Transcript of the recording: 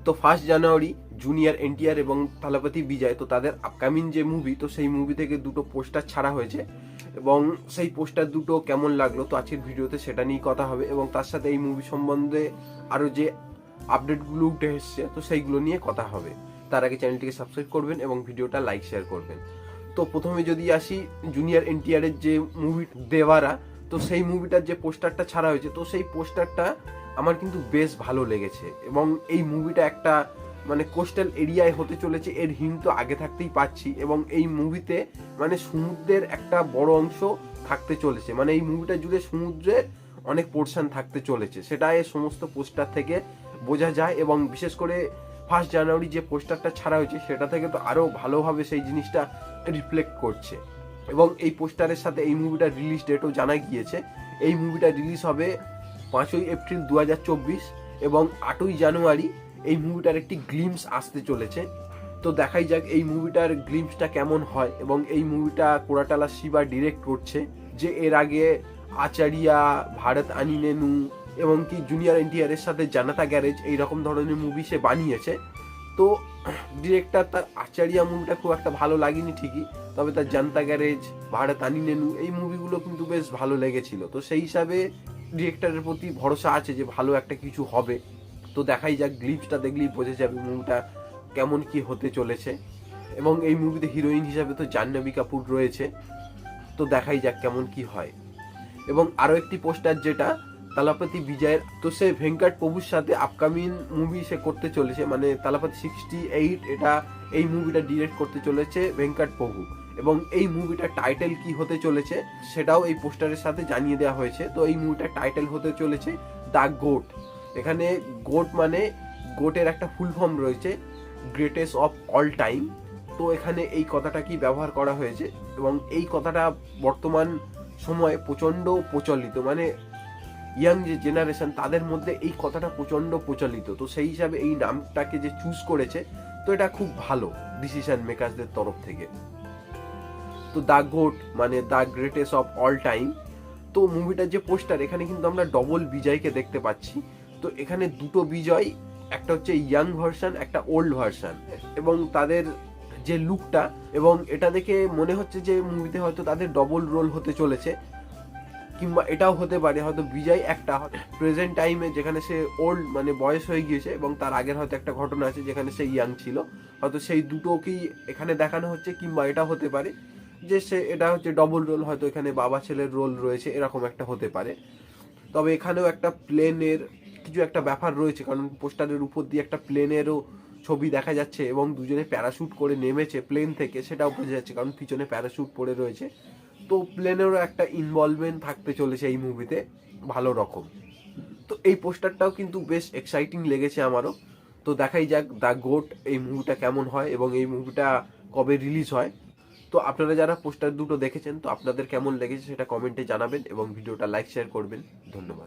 তো 1 জানুয়ারি junior NTR এবং থালাপতি বিজয় তো তাদের আপকামিং যে মুভি, তো সেই মুভি থেকে দুটো পোস্টার ছাড়া হয়েছে এবং সেই পোস্টার দুটো কেমন লাগলো তো আজকের ভিডিওতে সেটা নিয়েই কথা হবে এবং তার সাথে এই মুভি সম্বন্ধে আরও যে আপডেটগুলো উঠে এসছে তো সেইগুলো নিয়ে কথা হবে। তার আগে চ্যানেলটিকে সাবস্ক্রাইব করবেন এবং ভিডিওটা লাইক শেয়ার করবেন। তো প্রথমে যদি আসি জুনিয়র এনটিআরের যে মুভি দেওয়ারা, তো সেই মুভিটার যে পোস্টারটা ছাড়া হয়েছে তো সেই পোস্টারটা আমার কিন্তু বেশ ভালো লেগেছে এবং এই মুভিটা একটা মানে কোস্টাল এরিয়ায় হতে চলেছে, এর হিন্ট তো আগে থাকতেই পাচ্ছি এবং এই মুভিতে মানে সমুদ্রের একটা বড় অংশ থাকতে চলেছে, মানে এই মুভিটা জুড়ে সমুদ্রের অনেক পোর্শন থাকতে চলেছে, সেটা এই সমস্ত পোস্টার থেকে বোঝা যায় এবং বিশেষ করে 1 জানুয়ারি যে পোস্টারটা ছাড়া হয়েছে সেটা থেকে তো আরও ভালোভাবে সেই জিনিসটা রিফ্লেক্ট করছে এবং এই পোস্টারের সাথে এই মুভিটার রিলিজ ডেটও জানা গিয়েছে। এই মুভিটা রিলিজ হবে 5 এপ্রিল 2024 এবং 8 জানুয়ারি এই মুভিটার একটি গ্লিমস আসতে চলেছে। তো দেখাই যাক এই মুভিটার গ্লিমসটা কেমন হয় এবং এই মুভিটা কোরাটালা শিবা ডিরেক্ট করছে, যে এর আগে আচারিয়া, ভারত আনি নেনু এবং কি জুনিয়র এনটিআরের সাথে জানাতা গ্যারেজ এইরকম ধরনের মুভি সে বানিয়েছে। তো ডিরেক্টর তার আচারিয়া মুভিটা খুব একটা ভালো লাগেনি ঠিকই, তবে তার জানতা গ্যারেজ, ভারত আনি নেনু এই মুভিগুলো কিন্তু বেশ ভালো লেগেছিল। তো সেই হিসাবে ডিরেক্টরের প্রতি ভরসা আছে যে ভালো একটা কিছু হবে। তো দেখাই যাক, গ্লিপসটা দেখলেই বোঝা যাবে মুভিটা কেমন কি হতে চলেছে এবং এই মুভিতে হিরোইন হিসাবে তো জাহ্নবী কাপুর রয়েছে। তো দেখাই যাক কেমন কি হয়। এবং আরও একটি পোস্টার যেটা তালাপতি বিজয়ের, তো সে ভেঙ্কট প্রভুর সাথে আপকামিং মুভি সে করতে চলেছে, মানে তালাপতি 68 এটা এই মুভিটা ডিরেক্ট করতে চলেছে ভেঙ্কট প্রভু এবং এই মুভিটার টাইটেল কি হতে চলেছে সেটাও এই পোস্টারের সাথে জানিয়ে দেওয়া হয়েছে। তো এই মুভিটার টাইটেল হতে চলেছে দ্য গোট। এখানে গোট মানে গোটের একটা ফুল ফর্ম রয়েছে, গ্রেটেস্ট অফ অল টাইম। তো এখানে এই কথাটা কি ব্যবহার করা হয়েছে এবং এই কথাটা বর্তমান সময়ে প্রচণ্ড প্রচলিত, মানে ইয়াং যে জেনারেশন তাদের মধ্যে এই কথাটা প্রচণ্ড প্রচলিত। তো সেই হিসাবে এই নামটাকে যে চুজ করেছে তো এটা খুব ভালো ডিসিশন মেকারসদের তরফ থেকে। তো দ্য গোট মানে the greatest of all time. তো মুভিটার যে পোস্টার এখানে কিন্তু আমরা ডবল বিজয়কে দেখতে পাচ্ছি। তো এখানে দুটো বিজয়, একটা হচ্ছে ইয়াং ভার্সন, একটা ওল্ড ভার্সন এবং তাদের যে লুকটা এবং এটা দেখে মনে হচ্ছে যে মুভিতে হয়তো তাদের ডবল রোল হতে চলেছে, কিংবা এটাও হতে পারে হয়তো বিজয় একটা প্রেজেন্ট টাইমে যেখানে সে ওল্ড মানে বয়স হয়ে গিয়েছে এবং তার আগের হয়তো একটা ঘটনা আছে যেখানে সে ইয়াং ছিল, হয়তো সেই দুটোকেই এখানে দেখানো হচ্ছে, কিংবা এটা হতে পারে যে সে এটা হচ্ছে ডবল রোল, হয়তো এখানে বাবা ছেলের রোল রয়েছে, এরকম একটা হতে পারে। তবে এখানেও একটা প্লেনের কিছু একটা ব্যাপার রয়েছে, কারণ পোস্টারের উপর দিয়ে একটা প্লেনেরও ছবি দেখা যাচ্ছে এবং দুজনে প্যারাশুট করে নেমেছে প্লেন থেকে, সেটাও বোঝা যাচ্ছে কারণ পিছনে প্যারাশুট পরে রয়েছে। তো প্লেনেরও একটা ইনভলভমেন্ট থাকতে চলেছে এই মুভিতে ভালো রকম। তো এই পোস্টারটাও কিন্তু বেশ এক্সাইটিং লেগেছে আমারও। তো দেখাই যাক দ্য গোট এই মুভিটা কেমন হয় এবং এই মুভিটা কবে রিলিজ হয়। তো আপনারা যারা পোস্টার দুটো দেখেছেন তো আপনাদের কেমন লেগেছে সেটা কমেন্টে জানাবেন এবং ভিডিওটা লাইক শেয়ার করবেন। ধন্যবাদ।